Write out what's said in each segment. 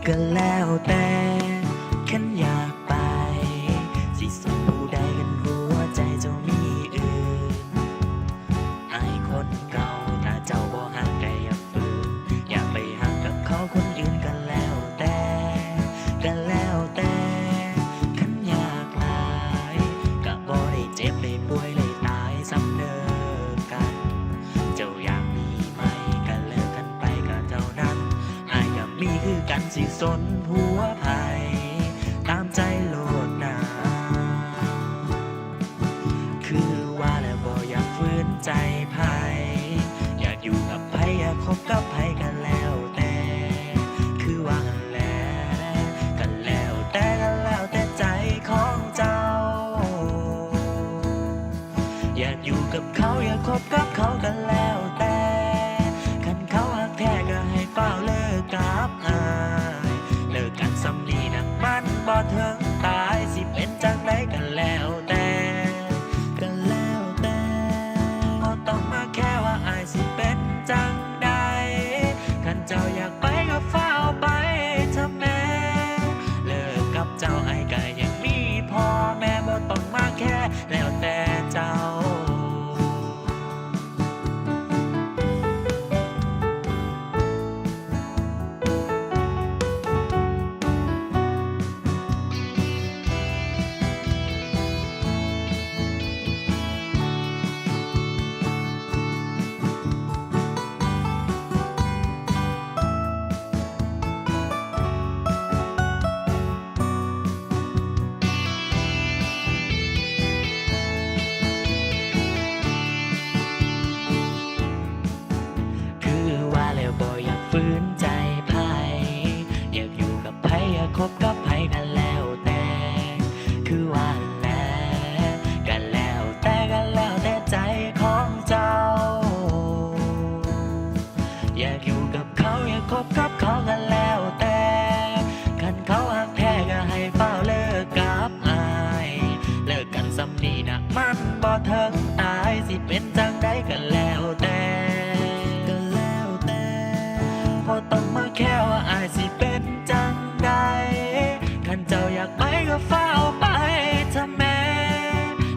ก็แล้วแต่ขันอยากไปสิสู้ผู้ใดกันหัวใจเจ้ามีอื่นอายคนเก่าถ้าเจ้าบ่ฮักก็อย่าฝืนอยากไปฮักกับเขาคนอื่นก็แล้วแต่ขันอยากหลายก็บ่ได้เจ็บได้ป่วยเลยตายซ้ำเด้อกันเจ้าอยากมีไหมก็เลิกกันไปก็เท่านั้นอายก็มีคือกันสิสนผัวไผตามใจโลดนาคือว่าแล้วบ่อยากฝืนใจไผอยากอยู่กับไผอยากคบกับไผกันแล้วแต่คือว่าแล้วแต่ใจของเจ้าอยากอยู่กับเขาอยากคบกับเขากันแล้วแต่คันเขาหักแท้ก็ให้เฝ้าเลิกกับอายเลิกกันซ้ำนี้นะมันบ่ถึงตายสิเป็นจังไดกันแล้วแต่บ่ต้องมาแค่ว่าอายสิเป็นจังใดคันเจ้าอยากไปก็เฝ้าไปเถอะแม่เลิกกับเจ้าอายก็ยังมีพ่อแม่บ่ต้องมาแค่แล้วแต่เจ้าบ่อยากฝืนใจไผอยากอยู่กับไผอยากคบกับไผกันแล้วแต่คือว่าแล้วแต่ใจของเจ้าอยากอยู่กับเขาอยากคบกับเขากันแล้วแต่คันเขาหักแท้ก็ให้เฝ้าเลิกกับอายเลิกกันซ้ำนี้นะมันบ่ถึงตายสิเป็นจังใดกันแล้วแต่บ่ต้องมาแค่ว่าอายสิเป็นจังใดคันเจ้าอยากไปก็เฝ้าไปเถอะแม่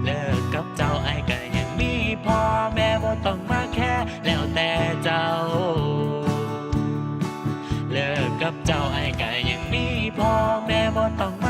เลิกกับเจ้าอายก็ยังมีพ่อแม่บ่ต้องมาแค่แล้วแต่เจ้าเลิกกับเจ้าอายก็ยังมีพ่อแม่บ่ต้องมา